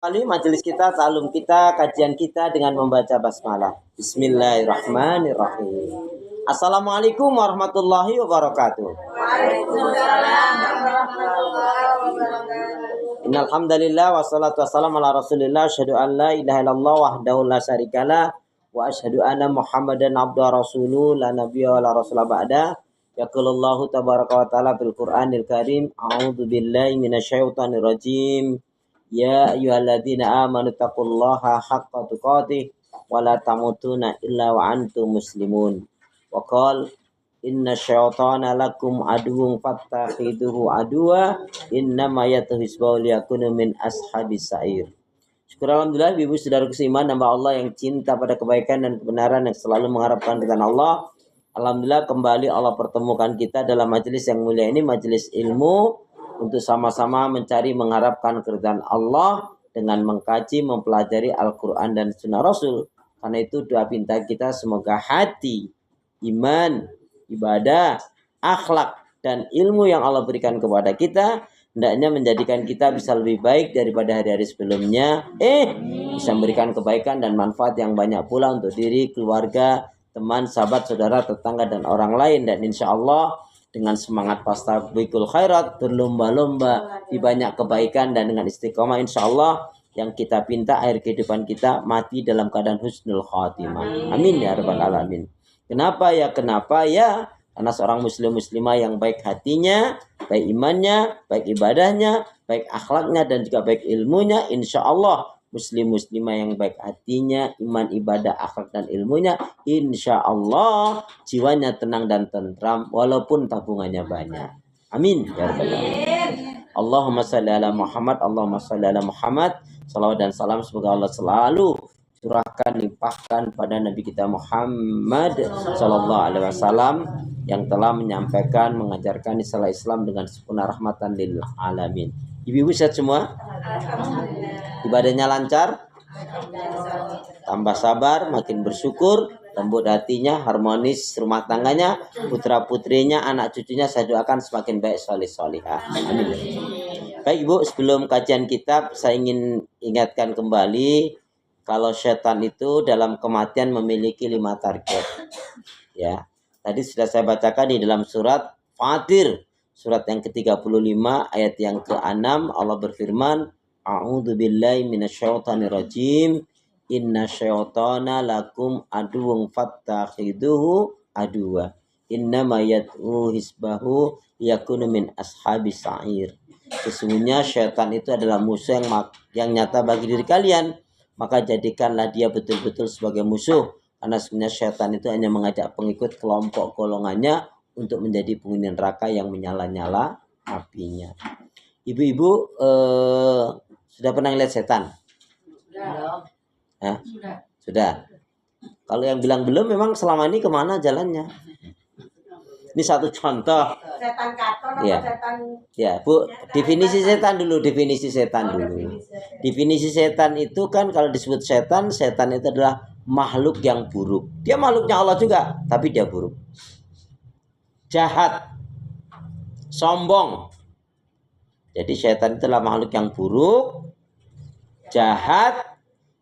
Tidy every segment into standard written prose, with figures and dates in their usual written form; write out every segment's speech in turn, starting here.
Kali majelis kita, ta'alum kita, kajian kita dengan membaca basmalah. Bismillahirrahmanirrahim. Assalamualaikum warahmatullahi wabarakatuh. Waalaikumsalam warahmatullahi wabarakatuh. Innal hamdalillah wassalatu wassalamu ala Rasulillah, asyhadu an la ilaha illallah wahdahu la syarikalah wa asyhadu anna Muhammadan abduhu wa rasuluhu la nabiyya wa la rasula ba'da. Yaqulullahu tabaraka wa taala fil Qur'anil Karim, a'udzu billahi minasyaitonir rajim. Ya ayyuhalladzina amanu taqullaha haqqa tuqatih wa la tamutunna illa wa antum muslimun. Wa qala inna syaitana lakum aduwwun fattakhiduhu aduwa innama yatahizbahu liyakunu min ashabis sa'ir. Syukur alhamdulillah ibu saudaraku seiman, hamba Allah yang cinta pada kebaikan dan kebenaran, yang selalu mengharapkan dengan Allah. Alhamdulillah kembali Allah pertemukan kita dalam majelis yang mulia ini, majelis ilmu, untuk sama-sama mencari mengharapkan keridhaan Allah dengan mengkaji, mempelajari Al-Quran dan Sunnah Rasul. Karena itu doa pinta kita semoga hati, iman, ibadah, akhlak, dan ilmu yang Allah berikan kepada kita hendaknya menjadikan kita bisa lebih baik daripada hari-hari sebelumnya. Bisa memberikan kebaikan dan manfaat yang banyak pula untuk diri, keluarga, teman, sahabat, saudara, tetangga, dan orang lain. Dan insya Allah dengan semangat fastabiqul khairat, berlomba-lomba di banyak kebaikan, dan dengan istiqomah insya Allah yang kita pinta akhir kehidupan kita mati dalam keadaan husnul khatimah. Amin ya rabbal alamin. Kenapa ya? Karena seorang muslim muslimah yang baik hatinya, baik imannya, baik ibadahnya, baik akhlaknya, dan juga baik ilmunya, insya Allah muslim muslimah yang baik hatinya, iman, ibadah, akhlak, dan ilmunya, insya Allah jiwanya tenang dan tentram walaupun tabungannya banyak. Amin ya rabbal alamin. Allahumma shalli ala Muhammad, Allahumma shalli ala Muhammad. Salawat dan salam semoga Allah selalu curahkan, limpahkan pada Nabi kita Muhammad Sallallahu Alaihi Wasallam yang telah menyampaikan, mengajarkan istilah Islam dengan sempurna, rahmatan lil alamin. Ibu-ibu sehat semua? Ibadahnya lancar? Tambah sabar, makin bersyukur, lembut hatinya, harmonis rumah tangganya, putra putrinya, anak cucunya saya doakan semakin baik, soleh solihah. Amin. Baik ibu, sebelum kajian kitab saya ingin ingatkan kembali kalau setan itu dalam kematian memiliki 5 target. Ya, tadi sudah saya bacakan di dalam surat Fatir, surat yang ke-35 ayat yang ke-6, Allah berfirman, A'udzu billahi minasyaitonir rajim. Inna syaitana lakum aduwwun fattakhiduhu aduwa. Innama yad'u hisbahu yakunu min ashabis sa'ir. Sesungguhnya syaitan itu adalah musuh yang nyata bagi diri kalian, maka jadikanlah dia betul-betul sebagai musuh. Karena sebenarnya syaitan itu hanya mengajak pengikut kelompok golongannya untuk menjadi penghuni neraka yang menyala-nyala apinya. Ibu-ibu sudah pernah lihat setan? Sudah. Kalau yang bilang belum, memang selama ini kemana jalannya? Ini satu contoh. Setan katon atau setan? Ya, Bu, definisi setan dulu. Definisi setan itu kan kalau disebut setan itu adalah makhluk yang buruk. Dia makhluknya Allah juga, tapi dia buruk. Jahat, sombong. Jadi setan itu adalah makhluk yang buruk, jahat,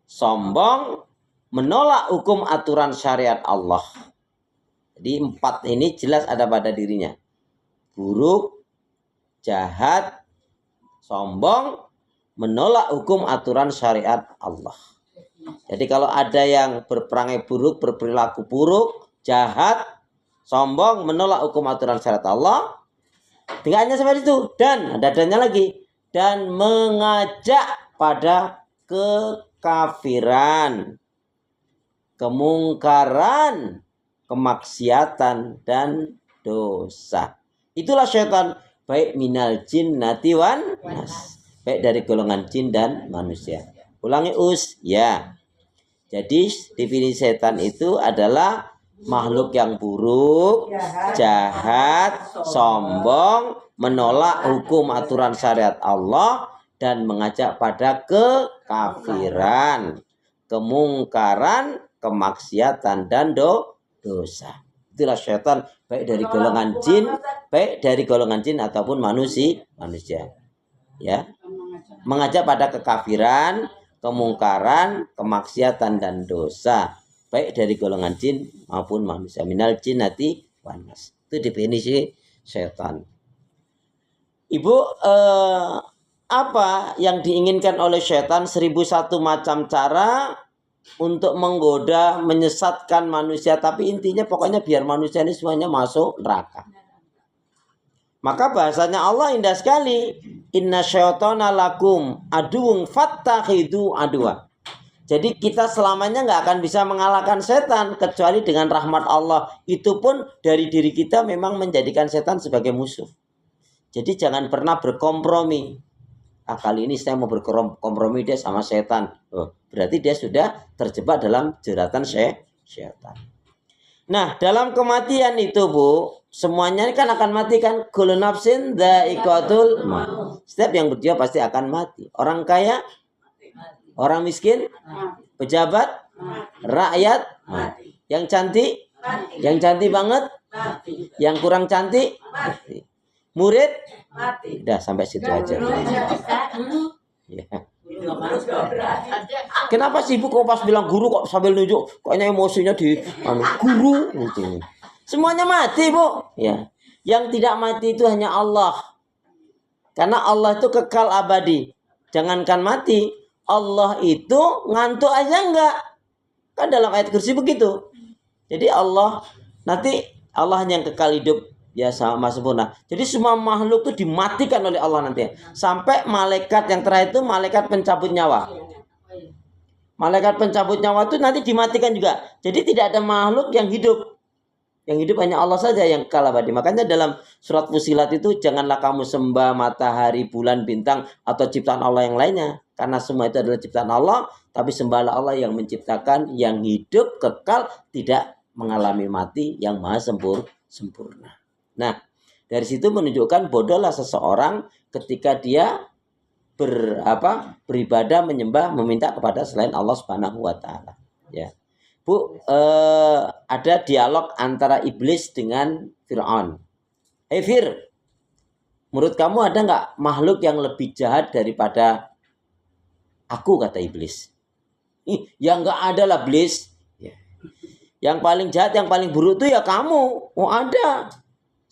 sombong, menolak hukum aturan syariat Allah. Jadi 4 ini jelas ada pada dirinya. Buruk, jahat, sombong, menolak hukum aturan syariat Allah. Jadi kalau ada yang berperangai buruk, berperilaku buruk, jahat, sombong, menolak hukum aturan syariat Allah, tidak hanya seperti itu, dan ada adanya lagi, dan mengajak pada kekafiran, kemungkaran, kemaksiatan, dan dosa. Itulah syaitan, baik minal jinnati wan nas, baik dari golongan jin dan manusia. Ulangi ya. Jadi definisi setan itu adalah makhluk yang buruk, jahat, sombong, menolak hukum aturan syariat Allah, dan mengajak pada kekafiran, kemungkaran, kemaksiatan, dan dosa. Itulah syaitan, baik dari golongan jin, ataupun manusia. Ya. mengajak pada kekafiran, kemungkaran, kemaksiatan dan dosa, baik dari golongan jin maupun manusia. Minal jinnati wan nas. Itu definisi setan. Ibu, apa yang diinginkan oleh setan? 1001 macam cara untuk menggoda, menyesatkan manusia. Tapi intinya pokoknya biar manusia ini semuanya masuk neraka. Maka bahasanya Allah indah sekali. Inna syaitana lakum aduwwun fattakhidu aduwa. Jadi kita selamanya nggak akan bisa mengalahkan setan kecuali dengan rahmat Allah. Itu pun dari diri kita memang menjadikan setan sebagai musuh. Jadi jangan pernah berkompromi. Kali ini saya mau berkompromi dia sama setan. Berarti dia sudah terjebak dalam jeratan setan. Nah, dalam kematian itu, Bu, semuanya kan akan mati kan. Kullu nafsin dha'iqatul maut. Setiap yang berjiwa pasti akan mati. Orang kaya, orang miskin, pejabat, rakyat, mati. Yang cantik, yang cantik banget, yang kurang cantik, mati. Murid, mati. Udah sampai situ aja. Ya. Kenapa sih Ibu kok pas bilang guru kok sambil nunjuk, kayaknya emosinya di guru gitu. Semuanya mati, Bu. Ya. Yang tidak mati itu hanya Allah. Karena Allah itu kekal abadi. Jangankan mati, Allah itu ngantuk aja enggak. Kan dalam ayat kursi begitu. Jadi Allah nanti Allah hanya yang kekal hidup. Ya sama sempurna. Jadi semua makhluk itu dimatikan oleh Allah nanti. Sampai malaikat yang terakhir itu malaikat pencabut nyawa. Malaikat pencabut nyawa itu nanti dimatikan juga. Jadi tidak ada makhluk yang hidup. Yang hidup hanya Allah saja yang kekal abadi. Makanya dalam surat Fusilat itu janganlah kamu sembah matahari, bulan, bintang atau ciptaan Allah yang lainnya. Karena semua itu adalah ciptaan Allah. Tapi sembahlah Allah yang menciptakan, yang hidup, kekal, tidak mengalami mati, yang maha sempurna. Nah, dari situ menunjukkan bodohlah seseorang ketika dia beribadah, menyembah, meminta kepada selain Allah Subhanahu wa taala. Ya. Bu, ada dialog antara iblis dengan Fir'aun. Fir, menurut kamu ada nggak makhluk yang lebih jahat daripada aku, kata iblis. Ya nggak ada lah, iblis. Ya. Yang paling jahat, yang paling buruk itu ya kamu. Oh ada.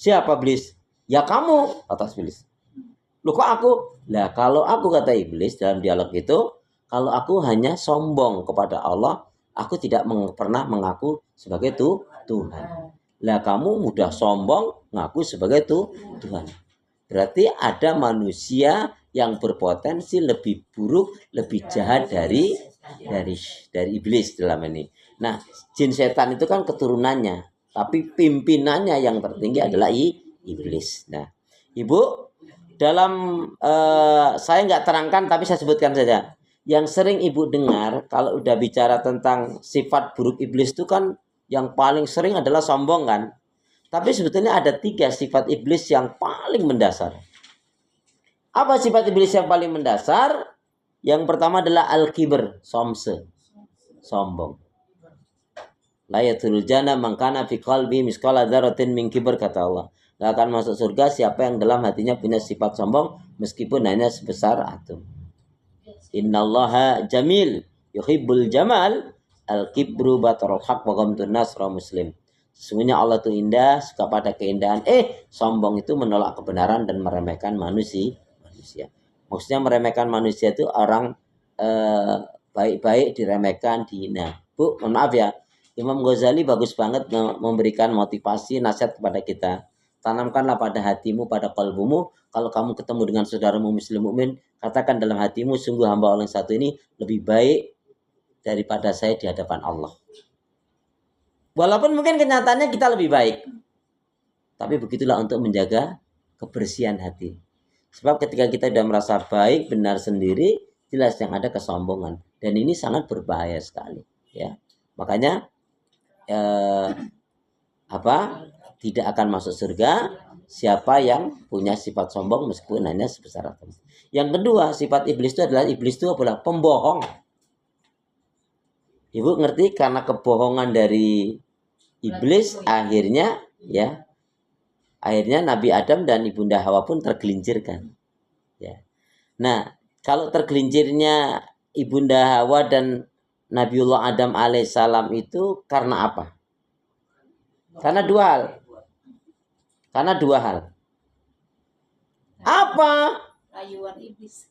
Siapa iblis? Ya kamu, kata iblis. Loh kok aku? Lah kalau aku, kata iblis dalam dialog itu, kalau aku hanya sombong kepada Allah, aku tidak pernah mengaku sebagai Tuhan. Lah kamu mudah sombong, ngaku sebagai Tuhan. Berarti ada manusia yang berpotensi lebih buruk, lebih jahat dari iblis dalam ini. Nah, jin setan itu kan keturunannya. Tapi pimpinannya yang tertinggi adalah iblis. Nah, Ibu, dalam saya nggak terangkan, tapi saya sebutkan saja. Yang sering Ibu dengar kalau udah bicara tentang sifat buruk iblis itu kan yang paling sering adalah sombong kan. Tapi sebetulnya ada 3 sifat iblis yang paling mendasar. Apa sifat iblis yang paling mendasar? Yang pertama adalah al-kibr, sombong. La yadkhulul jannah man kana fi qalbi misqala dzarratin min kibr, kata Allah. Gak akan masuk surga siapa yang dalam hatinya punya sifat sombong meskipun hanya sebesar atom. Innallaha jamil yuhibbul jamal, al-kibru batarul haq wa ghamtun nas, Muslim. Sesungguhnya Allah itu indah, suka pada keindahan. Sombong itu menolak kebenaran dan meremehkan manusia. Maksudnya meremehkan manusia itu orang baik-baik diremehkan, dihina. Bu, mohon maaf ya. Imam Ghazali bagus banget memberikan motivasi, nasihat kepada kita. Tanamkanlah pada hatimu, pada kalbumu. Kalau kamu ketemu dengan saudaramu muslim mukmin, katakan dalam hatimu, sungguh hamba Allah yang satu ini lebih baik daripada saya di hadapan Allah. Walaupun mungkin kenyataannya kita lebih baik. Tapi begitulah untuk menjaga kebersihan hati. Sebab ketika kita sudah merasa baik, benar sendiri, jelas yang ada kesombongan. Dan ini sangat berbahaya sekali. Ya. Makanya tidak akan masuk surga siapa yang punya sifat sombong meskipun hanya sebesar atom. Yang kedua, sifat iblis itu adalah pembohong. Ibu ngerti, karena kebohongan dari iblis akhirnya Nabi Adam dan Ibunda Hawa pun tergelincirkan. Ya. Nah, kalau tergelincirnya Ibunda Hawa dan Nabiullah Adam alaihissalam itu karena apa? Karena dua hal. Karena dua hal. Apa? Rayuan iblis.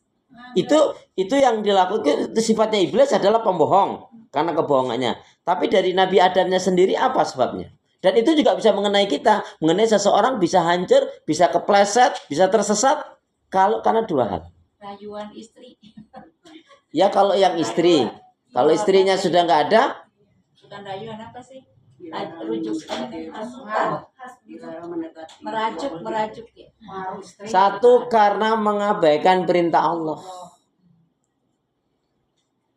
Itu yang dilakukan, itu sifatnya iblis adalah pembohong karena kebohongannya. Tapi dari Nabi Adamnya sendiri apa sebabnya? Dan itu juga bisa mengenai kita, mengenai seseorang bisa hancur, bisa kepleset, bisa tersesat karena dua hal. Rayuan istri. Ya kalau yang istri, kalau istrinya sudah nggak ada, Bukan rayuan apa sih? Rujuk merajuk ya. satu karena mengabaikan perintah Allah.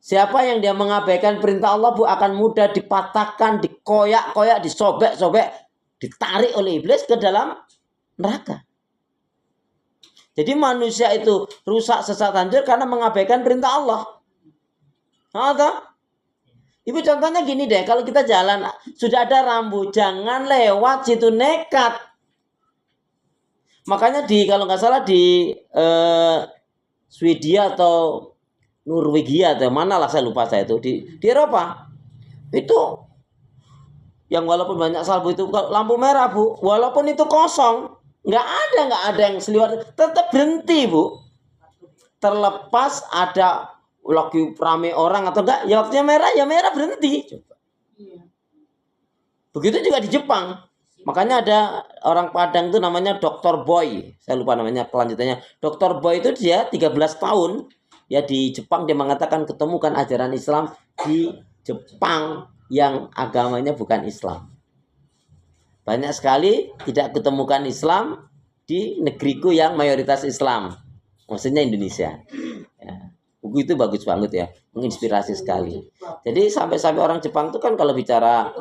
Siapa yang dia mengabaikan perintah Allah, Bu, akan mudah dipatahkan, dikoyak-koyak, disobek-sobek, ditarik oleh iblis ke dalam neraka. Jadi manusia itu rusak, sesat, hancur karena mengabaikan perintah Allah. Nah, Ibu contohnya gini deh, kalau kita jalan sudah ada rambu, jangan lewat situ nekat. Makanya kalau nggak salah di Swedia atau Norwegia atau mana lah saya lupa saya itu di Eropa itu yang walaupun banyak salbu itu lampu merah, Bu, walaupun itu kosong, nggak ada yang seliwat, tetap berhenti, Bu. Terlepas ada lagi rame orang atau enggak, ya waktunya merah ya merah berhenti. Coba. Begitu juga di Jepang. Makanya ada orang Padang itu namanya Dr. Boy. Saya lupa namanya kelanjutannya. Dr. Boy itu dia 13 tahun ya di Jepang, dia mengatakan ketemukan ajaran Islam di Jepang yang agamanya bukan Islam. Banyak sekali tidak ketemukan Islam di negeriku yang mayoritas Islam. Maksudnya Indonesia. Ya. Buku itu bagus banget ya, menginspirasi sekali. Jadi sampai-sampai orang Jepang itu kan kalau bicara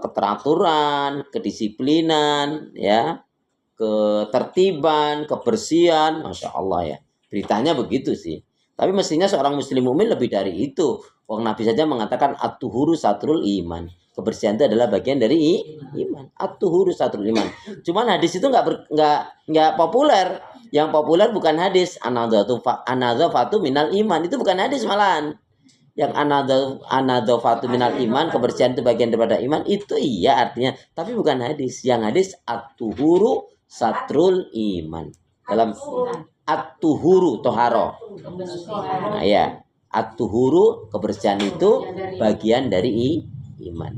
keteraturan, kedisiplinan, ya, ketertiban, kebersihan, masya Allah ya. Beritanya begitu sih. Tapi mestinya seorang muslim mukmin lebih dari itu. Wong Nabi saja mengatakan at-tuhuru satrul iman. Kebersihan itu adalah bagian dari iman. At-tuhuru satrul iman. Cuman hadis itu nggak populer. Yang populer bukan hadis anadzafatu minal iman. Itu bukan hadis malahan. Yang anadzafatu minal iman, kebersihan itu bagian daripada iman, itu iya artinya, tapi bukan hadis. Yang hadis at-tuhuru satrul iman. Dalam at-tuhuru toharo. Nah, ya. At-tuhuru kebersihan itu bagian dari iman.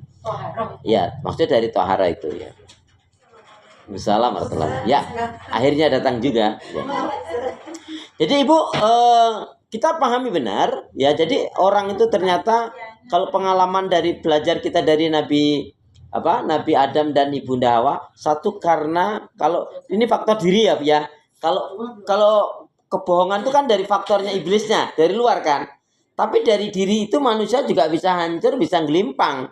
Ya, maksudnya dari tohara itu ya. Assalamualaikum warahmatullahi. Ya, akhirnya datang juga. Ya. Jadi Ibu, kita pahami benar ya. Jadi orang itu ternyata kalau pengalaman dari belajar kita dari Nabi Adam dan Ibunda Hawa, satu karena kalau ini faktor diri ya. Kalau kebohongan itu kan dari faktornya iblisnya, dari luar kan. Tapi dari diri itu manusia juga bisa hancur, bisa gelimpang.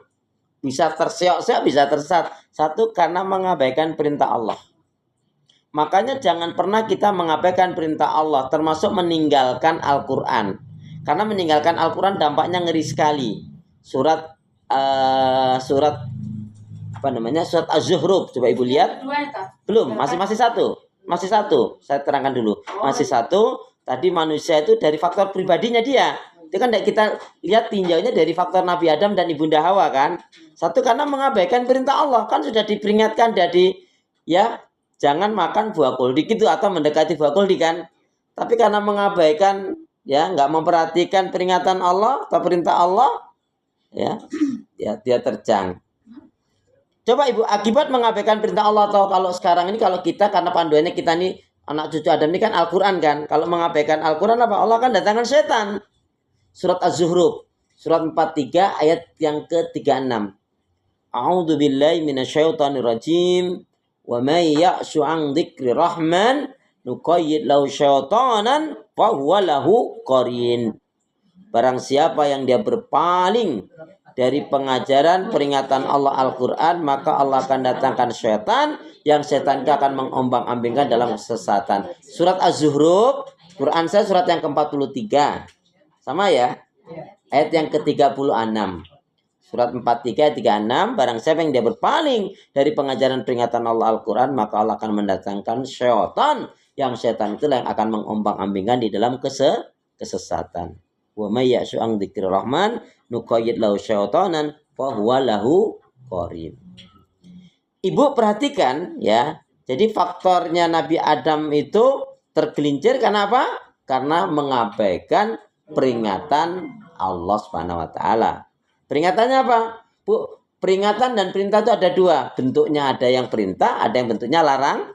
Bisa terseok-seok, bisa tersesat. Satu karena mengabaikan perintah Allah. Makanya jangan pernah kita mengabaikan perintah Allah, termasuk meninggalkan Al-Quran. Karena meninggalkan Al-Quran dampaknya ngeri sekali. Surat Surat Az-Zuhruf. Coba Ibu lihat. Belum, masih satu. Masih satu. Saya terangkan dulu. Masih satu. Tadi manusia itu dari faktor pribadinya dia. Itu kan kita lihat tinjaunya dari faktor Nabi Adam dan Ibunda Hawa kan. Satu karena mengabaikan perintah Allah, kan sudah diperingatkan dari ya jangan makan buah kuldi gitu atau mendekati buah kuldi kan. Tapi karena mengabaikan ya nggak memperhatikan peringatan Allah atau perintah Allah ya dia terjang. Coba Ibu, akibat mengabaikan perintah Allah atau kalau sekarang ini kalau kita karena panduannya kita nih anak cucu Adam ini kan Al-Quran kan. Kalau mengabaikan Al-Quran apa? Allah kan datangkan setan. Surat Az-Zuhruf, surat 43 ayat yang ke-36. A'udzu billahi minasyaitonir rajim. Wa may ya'shu 'an dzikri rahman nuqayyid lahu syaitanan fa huwa lahu qarin. Barang siapa yang dia berpaling dari pengajaran peringatan Allah Al-Quran, maka Allah akan datangkan syaitan, yang syaitan itu akan mengombang-ambingkan dalam kesesatan. Surat Az-Zuhruf, Quran saya surat yang ke-43. Sama ya? Ayat yang ke-36. Surat 43 ayat 36, barang siapa yang dia berpaling dari pengajaran peringatan Allah Al-Quran, maka Allah akan mendatangkan syaitan Yang setan itulah yang akan mengombang-ambingkan di dalam kesesatan. Wa may ya'shu an dzikrir rahman nuqayyid lahu syaitanan fa huwa lahu qarin. Ibu perhatikan ya. Jadi faktornya Nabi Adam itu tergelincir karena apa? Karena mengabaikan peringatan Allah Subhanahu wa taala. Peringatannya apa? Bu, peringatan dan perintah itu ada dua. Bentuknya ada yang perintah, ada yang bentuknya larang.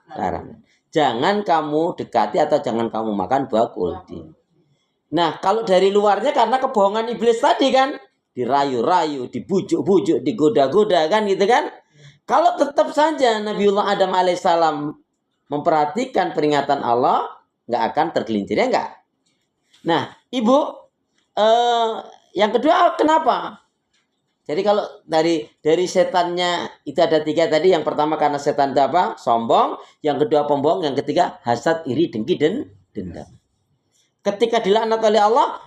Jangan kamu dekati atau jangan kamu makan buah kuldi. Nah, kalau dari luarnya karena kebohongan iblis tadi kan, dirayu-rayu, dibujuk-bujuk, digoda-goda kan gitu kan. Kalau tetap saja Nabiullah Adam alaihissalam memperhatikan peringatan Allah, nggak akan tergelincir, ya nggak? Nah, Ibu, yang kedua kenapa? Jadi kalau dari setannya itu ada tiga tadi. Yang pertama karena setan itu apa? Sombong. Yang kedua pembohong. Yang ketiga hasad, iri, dengki, dan dendam. Ketika dilaknat oleh Allah,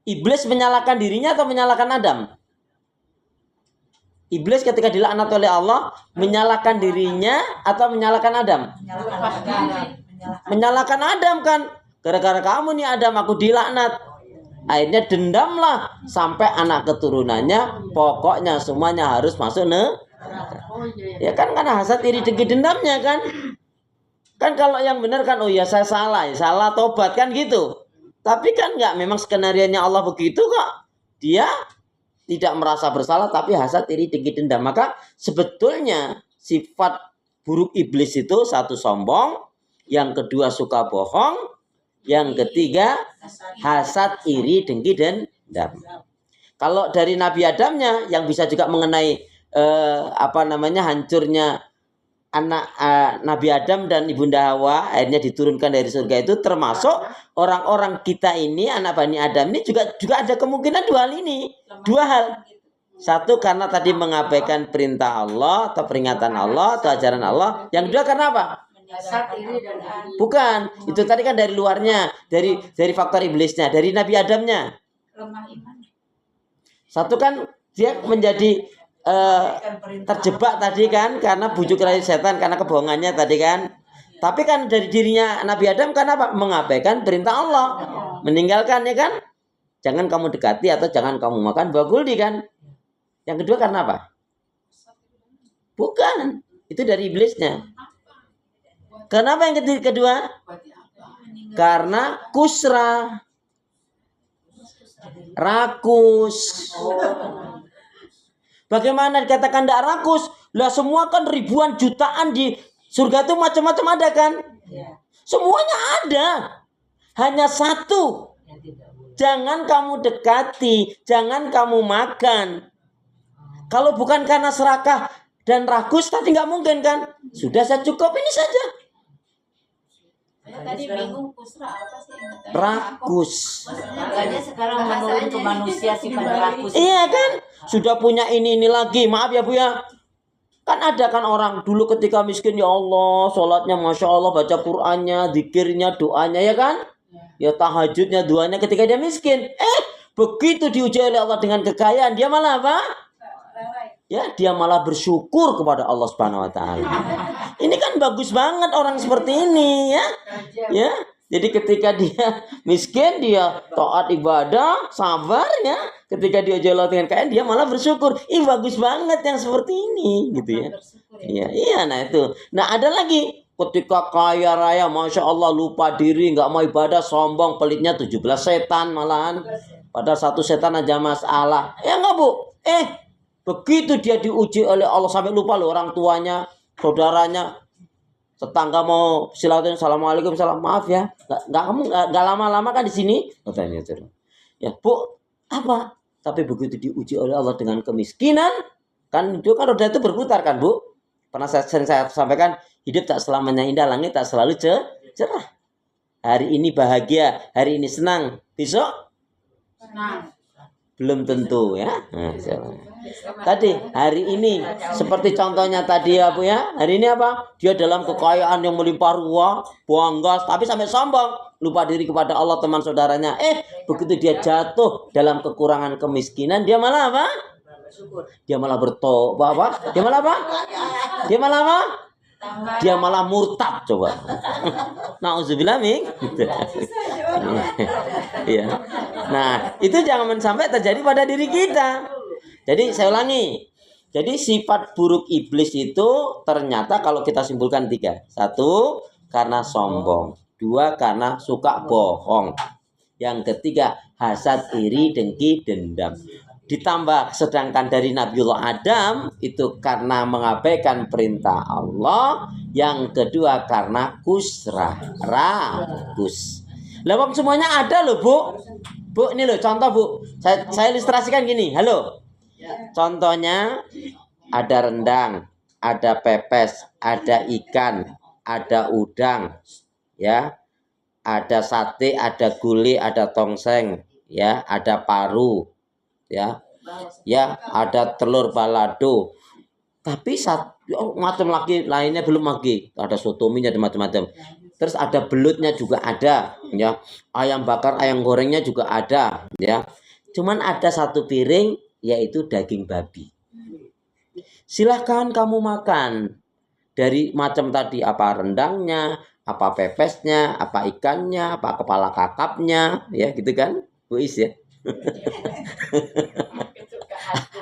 iblis menyalahkan dirinya atau menyalahkan Adam? Iblis ketika dilaknat oleh Allah menyalahkan dirinya atau menyalahkan Adam? Menyalahkan Adam kan. Gara-gara kamu nih Adam aku dilaknat. Akhirnya dendamlah sampai anak keturunannya pokoknya semuanya harus masuk neraka. Ya kan karena hasad iri dengki dendamnya kan. Kan kalau yang benar kan oh ya saya salah tobat kan gitu. Tapi kan enggak, memang skenarionya Allah begitu kok. Dia tidak merasa bersalah tapi hasad iri dengki dendam. Maka sebetulnya sifat buruk iblis itu satu sombong, yang kedua suka bohong, yang ketiga hasad iri dengki dan dendam. Kalau dari Nabi Adamnya yang bisa juga mengenai hancurnya anak Nabi Adam dan Ibunda Hawa akhirnya diturunkan dari surga itu, termasuk orang-orang kita ini anak Bani Adam ini juga ada kemungkinan dua hal. Satu karena tadi mengabaikan perintah Allah atau peringatan Allah atau ajaran Allah. Yang kedua karena apa? Bukan, itu tadi kan dari luarnya, dari faktor iblisnya, dari Nabi Adamnya. Satu kan dia menjadi terjebak tadi kan karena bujuk rayu setan, karena kebohongannya tadi kan. Tapi kan dari dirinya Nabi Adam kan apa? Mengabaikan perintah Allah, meninggalkan ya kan. Jangan kamu dekati atau jangan kamu makan buah kuldi kan. Yang kedua karena apa? Bukan, itu dari iblisnya. Kenapa yang kedua? Karena kusra, rakus. Bagaimana dikatakan tidak rakus? Lah semua kan ribuan jutaan di surga itu macam-macam ada kan? Semuanya ada. Hanya satu. Jangan kamu dekati, jangan kamu makan. Kalau bukan karena serakah dan rakus tadi nggak mungkin kan? Sudah saya cukup ini saja. Tadi bingung kusra apa sih? Rakus. Makanya sekarang menurun ke manusia sifat rakus. Iya kan? Sudah punya ini lagi. Maaf ya Bu ya. Kan ada kan orang dulu ketika miskin ya Allah, sholatnya Masya Allah, baca Qur'annya, zikirnya, doanya ya kan? Ya tahajudnya, doanya ketika dia miskin. Begitu diuji oleh Allah dengan kekayaan, dia malah apa? Ya, dia malah bersyukur kepada Allah Subhanahu wa taala. Ini kan bagus banget orang seperti ini ya. Ya. Jadi ketika dia miskin, dia taat ibadah, sabar ya. Ketika dia jalan dengan kekayaan, dia malah bersyukur. Bagus banget yang seperti ini gitu ya. Iya, nah itu. Nah, ada lagi ketika kaya raya, Masya Allah, lupa diri, nggak mau ibadah, sombong, pelitnya 17 setan malahan. Padahal satu setan aja masalah. Ya nggak Bu? Begitu dia diuji oleh Allah sampai lupa loh orang tuanya, saudaranya, tetangga mau silaturahmi, assalamualaikum, salam, maaf ya, nggak lama-lama kan di sini, katanya itu. Ya Bu, apa? Tapi begitu diuji oleh Allah dengan kemiskinan, kan itu kan roda itu berputar kan Bu? Pernah sering saya sampaikan, hidup tak selamanya indah, langit tak selalu cerah. Hari ini bahagia, hari ini senang, besok Senang. belum tentu ya. Nah, tadi hari ini seperti contohnya tadi ya Bu ya. Hari ini apa? Dia dalam kekayaan yang melimpah ruah, bangga, tapi sampai sombong, lupa diri kepada Allah, teman saudaranya. Begitu dia jatuh dalam kekurangan kemiskinan, dia malah apa? Dia malah bertobat apa? Dia malah apa? dia malah murtad coba. Nauzubillah min. Iya. Nah, itu jangan sampai terjadi pada diri kita. Jadi saya ulangi. Jadi sifat buruk iblis itu ternyata kalau kita simpulkan 3. 1, karena sombong. 2, karena suka bohong. Yang ketiga, hasad, iri, dengki, dendam. Ditambah sedangkan dari Nabiullah Adam itu karena mengabaikan perintah Allah. Yang kedua karena rakus. Lawang semuanya ada loh Bu. Bu ini loh contoh Bu. Saya ilustrasikan gini. Halo. Contohnya ada rendang, ada pepes, ada ikan, ada udang, ya, ada sate, ada gulai, ada tongseng, ya, ada paru, ya, ada telur balado. Tapi macam lagi lainnya belum lagi, ada sotominya, ada macam-macam. Terus ada belutnya juga ada, ya, ayam bakar, ayam gorengnya juga ada, ya. Cuman ada satu piring yaitu daging babi. Silahkan kamu makan dari macam tadi, apa rendangnya, apa pepesnya, apa ikannya, apa kepala kakapnya, ya gitu kan, Bu Is ya.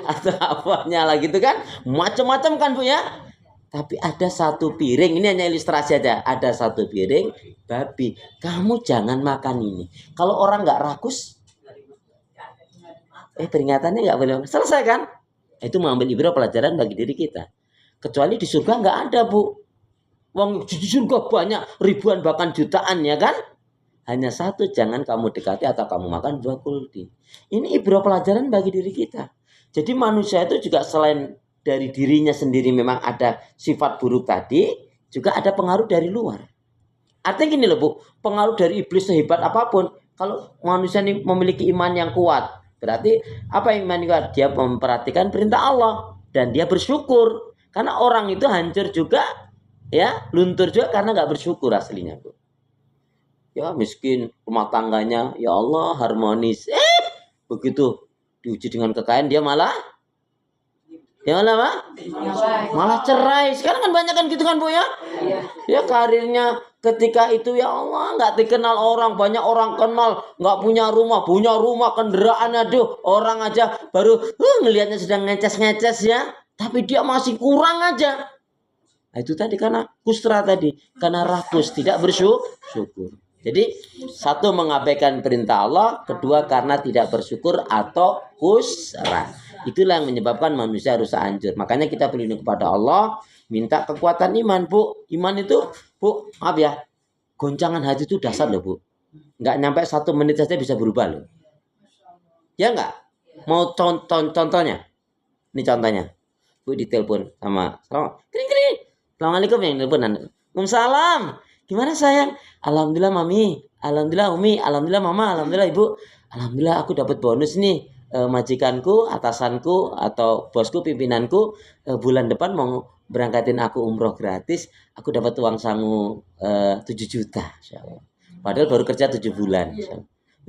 Atau apanya lah gitu kan, macam-macam kan Bu ya. Tapi ada satu piring, ini hanya ilustrasi aja, ada satu piring babi. Kamu jangan makan ini. Kalau orang nggak rakus, peringatannya nggak boleh selesai kan? Itu mengambil ibrah pelajaran bagi diri kita. Kecuali di surga nggak ada Bu. Wong di surga banyak ribuan bahkan jutaan ya kan? Hanya satu, jangan kamu dekati atau kamu makan buah kuldi. Ini ibrah pelajaran bagi diri kita. Jadi manusia itu juga selain dari dirinya sendiri memang ada sifat buruk tadi, juga ada pengaruh dari luar. Artinya gini loh Bu, pengaruh dari iblis sehebat apapun, kalau manusia ini memiliki iman yang kuat, berarti apa yang iman kuat? Dia memperhatikan perintah Allah dan dia bersyukur. Karena orang itu hancur juga, ya, luntur juga karena nggak bersyukur aslinya Bu. Ya miskin, rumah tangganya, ya Allah harmonis. Begitu diuji dengan kekayaan dia malah malah cerai. Sekarang kan banyak kan gitu kan Bu ya. Ya karirnya ketika itu ya Allah nggak dikenal orang, banyak orang kenal, nggak punya rumah kendaraan, aduh orang aja baru ngelihatnya sedang ngeces ya, tapi dia masih kurang aja. Nah, itu tadi karena kusra tadi, karena rakus, tidak bersyukur. Jadi satu mengabaikan perintah Allah, kedua karena tidak bersyukur atau kusra. Itulah yang menyebabkan manusia rusak hancur. Makanya kita berlindung kepada Allah, minta kekuatan iman Bu. Iman itu Bu, maaf ya, goncangan hati itu dasar loh Bu. Nggak nyampe 1 menit saja bisa berubah loh. Ya nggak? Mau contohnya? Ini contohnya. Bu ditelepon sama kering. Assalamualaikum yang teleponan. Waalaikumsalam. Gimana sayang? Alhamdulillah Mami, alhamdulillah Umi, alhamdulillah Mama, alhamdulillah Ibu. Alhamdulillah aku dapat bonus nih. Majikanku, atasanku atau bosku, pimpinanku bulan depan mau berangkatin aku umroh gratis. Aku dapat uang sangu 7 juta. Padahal baru kerja 7 bulan.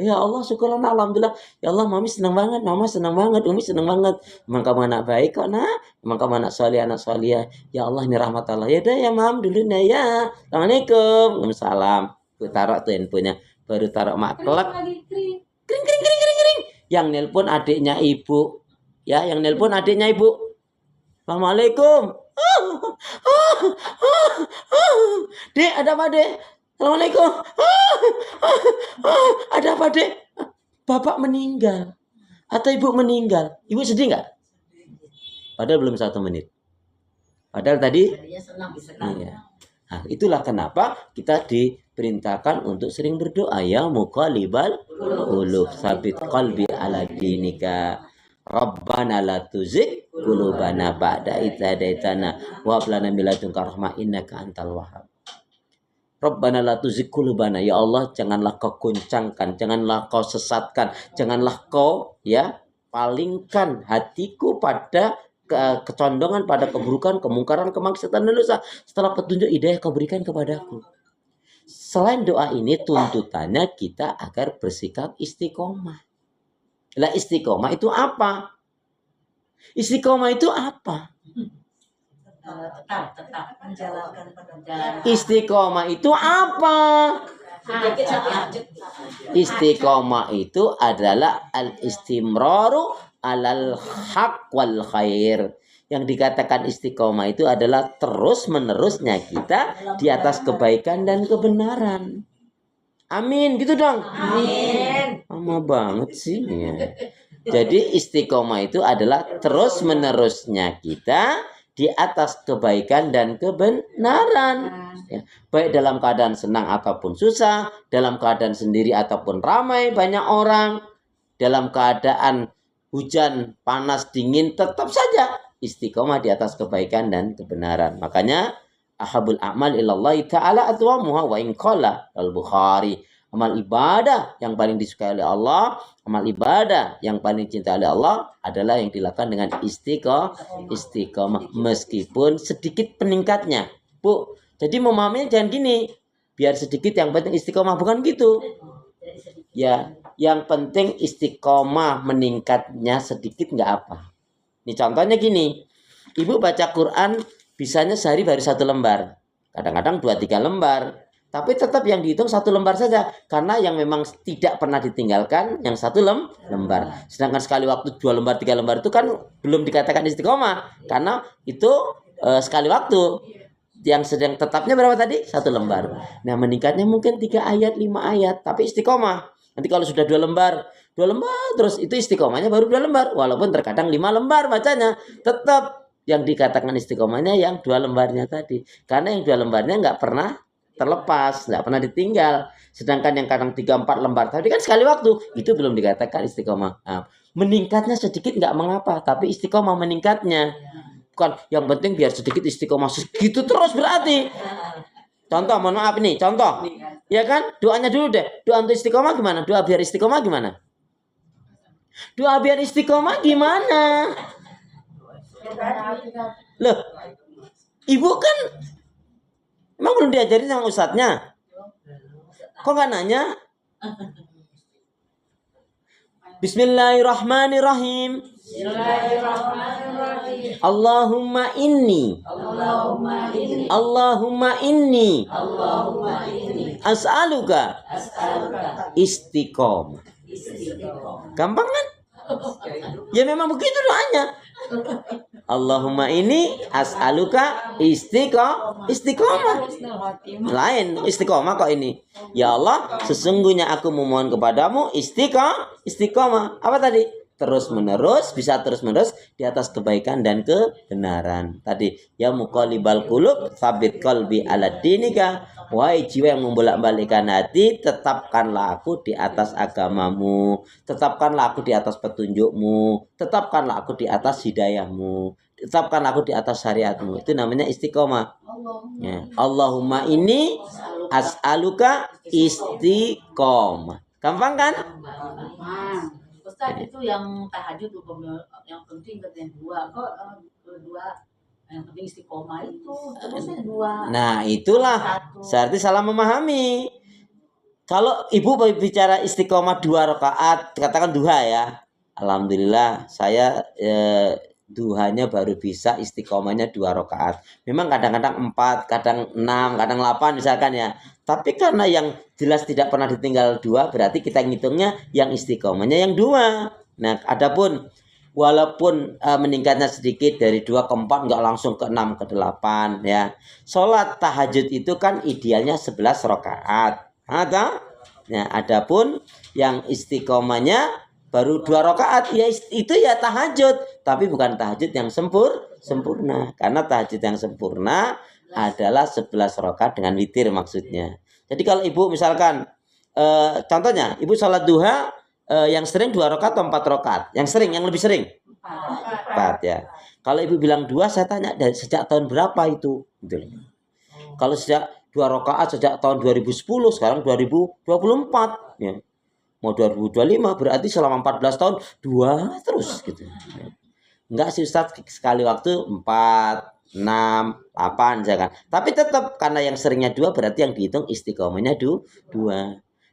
Ya Allah syukurlah alhamdulillah. Ya Allah Mami senang banget, Mama senang banget, Umi senang banget. Emang kamu anak baik kok nak. Emang kamu anak soleh, anak soleh. Ya Allah ini rahmat Allah. Ya udah ya Mam dulu nih ya. Assalamualaikum. Waalaikumsalam. Aku taruh tuh handphonenya. Baru taruh maklek. Kering. Yang nelpon adiknya ibu. Ya, yang nelpon adiknya ibu. Assalamualaikum. Dek, ada apa dek? Assalamualaikum. Ada apa dek? Bapak meninggal. Atau ibu meninggal. Ibu sedih nggak? Padahal belum 1 menit. Padahal tadi. Iya. Nah, itulah kenapa kita diperintahkan untuk sering berdoa. Ya muqallibal qulub, sabit qalbi ala dinika. Rabbana la tuzigh qulubana ba'da idh hadaitana wa hab lana min ladunka rahmah innaka antal wahhab. Rabbana la tuzigh qulubana, ya Allah janganlah kau goncangkan, janganlah kau sesatkan, janganlah kau ya palingkan hatiku pada kecondongan, pada keburukan, kemungkaran, kemaksiatan dan dosa. Setelah petunjuk hidayah kau berikan kepadaku. Selain doa ini tuntutannya kita agar bersikap istiqomah. Lah istiqomah itu apa? Istiqomah itu apa? tetap menjalankan Istiqomah itu apa? Istiqomah itu adalah al-istimraru alal haq wal khair. Yang dikatakan istiqomah itu adalah terus-menerusnya kita di atas kebaikan dan kebenaran. Amin, gitu dong. Amin. Lama banget sih. Ya. Jadi istiqomah itu adalah terus-menerusnya kita di atas kebaikan dan kebenaran. Ya. Baik dalam keadaan senang ataupun susah, dalam keadaan sendiri ataupun ramai banyak orang, dalam keadaan hujan, panas, dingin, tetap saja istiqomah di atas kebaikan dan kebenaran. Makanya ahabul a'mal ilallahi ta'ala atwamuha wa in qala al-Bukhari. Amal ibadah yang paling disukai oleh Allah, amal ibadah yang paling cinta oleh Allah adalah yang dilakukan dengan istiqomah meskipun sedikit peningkatnya. Bu, jadi memahaminya jangan gini, biar sedikit yang penting istiqomah, bukan gitu. Ya, yang penting istiqomah meningkatnya sedikit nggak apa. Ini contohnya gini, ibu baca Quran bisanya sehari baru 1 lembar, kadang-kadang 2-3 lembar. Tapi tetap yang dihitung 1 lembar saja. Karena yang memang tidak pernah ditinggalkan yang 1 lembar. Sedangkan sekali waktu 2 lembar, 3 lembar itu kan belum dikatakan istiqomah. Karena itu sekali waktu. Yang sedang tetapnya berapa tadi? 1 lembar. Nah meningkatnya mungkin 3 ayat, 5 ayat. Tapi istiqomah. Nanti kalau sudah 2 lembar terus itu istiqomahnya baru 2 lembar. Walaupun terkadang 5 lembar bacanya. Tetap yang dikatakan istiqomahnya yang 2 lembarnya tadi. Karena yang 2 lembarnya nggak pernah terlepas, nggak pernah ditinggal. Sedangkan yang kadang 3-4 lembar tadi kan sekali waktu, itu belum dikatakan istiqomah. Nah, meningkatnya sedikit nggak mengapa, tapi istiqomah meningkatnya. Bukan yang penting biar sedikit istiqomah segitu terus berarti. Contoh, mohon maaf nih, contoh. Ya kan? Doanya dulu deh. Doa untuk istiqomah gimana? Doa biar istiqomah gimana? Doa biar istiqomah gimana? Loh, ibu kan emang belum diajarin sama ustadznya? Kok nggak nanya? Bismillahirrahmanirrahim. Allahumma inni. Allahumma inni. As'aluka. Istiqomah. Gampang kan? Ya memang begitu doanya. Allahumma ini as'aluka istiqomah. Lain istiqomah kok ini. Ya Allah, sesungguhnya aku memohon kepadamu istiqomah. Apa tadi? Terus menerus, bisa terus menerus di atas kebaikan dan kebenaran. Tadi ya muqallibal qulub tsabit qalbi ala dinika. Wahai jiwa yang membolak-balikkan hati, tetapkanlah aku di atas agamamu, tetapkanlah aku di atas petunjukmu, tetapkanlah aku di atas hidayahmu, tetapkanlah aku di atas syariatmu. Itu namanya istiqomah. Ya. Allahumma ini as'aluka istiqomah. Gampang kan? Ustaz itu yang tahajud yang penting katanya 2 kok 2 yang penting istiqomah itu terusnya 2. Nah itulah berarti salah memahami. Kalau ibu bicara istiqomah 2 rakaat, katakan duha ya. Alhamdulillah saya duhanya baru bisa istiqomahnya 2 rakaat. Memang kadang-kadang 4, kadang 6, kadang 8 misalkan ya. Tapi karena yang jelas tidak pernah ditinggal 2, berarti kita ngitungnya yang istiqomahnya yang 2. Nah, adapun walaupun meningkatnya sedikit dari 2 ke 4, nggak langsung ke 6 ke 8 ya. Sholat tahajud itu kan idealnya 11 rakaat. Nah, adapun yang istiqomahnya baru 2 rakaat ya itu ya tahajud, tapi bukan tahajud yang sempurna. Karena tahajud yang sempurna adalah 11 rakaat dengan witir maksudnya. Jadi kalau ibu misalkan contohnya ibu sholat duha yang sering 2 rakaat atau 4 rakaat? Yang sering, yang lebih sering? 4 ya. Kalau ibu bilang 2, saya tanya dari sejak tahun berapa itu? Gitu. Kalau sejak 2 rakaat sejak tahun 2010, sekarang 2024 ya. Mau 2025 berarti selama 14 tahun 2 terus gitu. Enggak sih Ustaz, sekali waktu 4, 6, 8 misalkan. Tapi tetap karena yang seringnya 2 berarti yang dihitung istiqomahnya 2.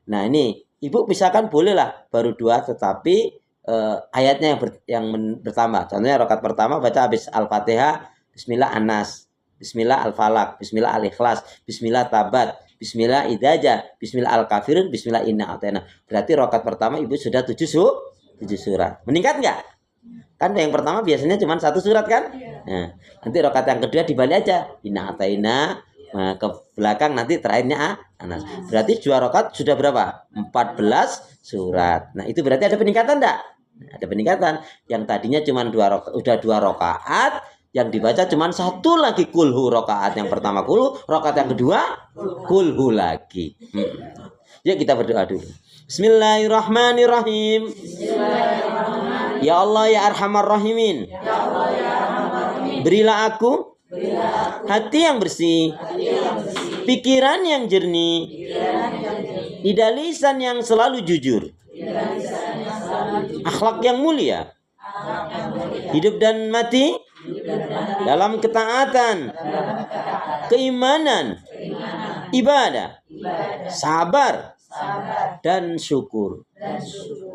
Nah ini ibu misalkan boleh lah baru 2 tetapi ayatnya yang bertambah. Contohnya rakaat pertama baca habis Al-Fatihah Bismillah Anas. Bismillah al-falaq, Bismillah al-ikhlas, Bismillah tabat, Bismillah idaja, Bismillah al-kafirun, Bismillah inna atena. Berarti rakaat pertama ibu sudah 7 surat. Meningkat nggak? Kan yang pertama biasanya cuma 1 surat kan? Nah, nanti rakaat yang kedua dibalik aja. Inna atena, nah, ke belakang nanti terakhirnya Anas. Berarti 2 rakaat sudah berapa? 14 surat. Nah, itu berarti ada peningkatan enggak? Ada peningkatan. Yang tadinya cuma 2 rakaat, udah 2 rakaat, yang dibaca cuma 1 lagi kulhu. Rakaat yang pertama kulhu, rakaat yang kedua kulhu lagi. Yuk kita berdoa dulu. Bismillahirrahmanirrahim. Ya Allah ya Arhamar Rahimin. Berilah aku hati yang bersih, pikiran yang jernih, lidah lisan yang selalu jujur, akhlak yang mulia, hidup dan mati dalam ketaatan, keimanan, ibadah, sabar, dan syukur.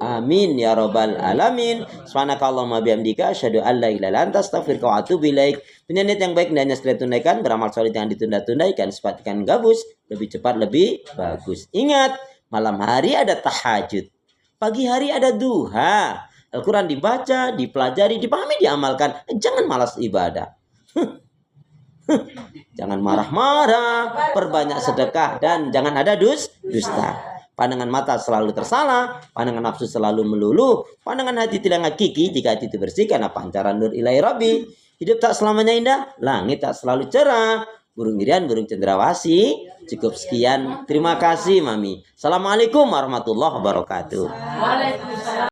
Amin ya rabbal alamin. Subhanakallahumma bihamdika asyhadu an la ilaha illa anta astaghfiruka wa atubu ilaik. Niat yang baik hendaknya segera tunaikan, beramal saleh jangan ditunda-tunda, ikan sepatikan gabus, lebih cepat lebih bagus. Ingat, malam hari ada tahajud, pagi hari ada duha. Al-Quran dibaca, dipelajari, dipahami, diamalkan. Jangan malas ibadah. Jangan marah-marah, perbanyak sedekah, dan jangan ada dusta. Pandangan mata selalu tersalah, pandangan nafsu selalu melulu, pandangan hati telinga kiki jika hati itu bersih karena pancaran nur ilahi Rabbi. Hidup tak selamanya indah, langit tak selalu cerah. Burung irian, burung cendrawasih. Cukup sekian. Terima kasih Mami. Assalamualaikum warahmatullahi wabarakatuh.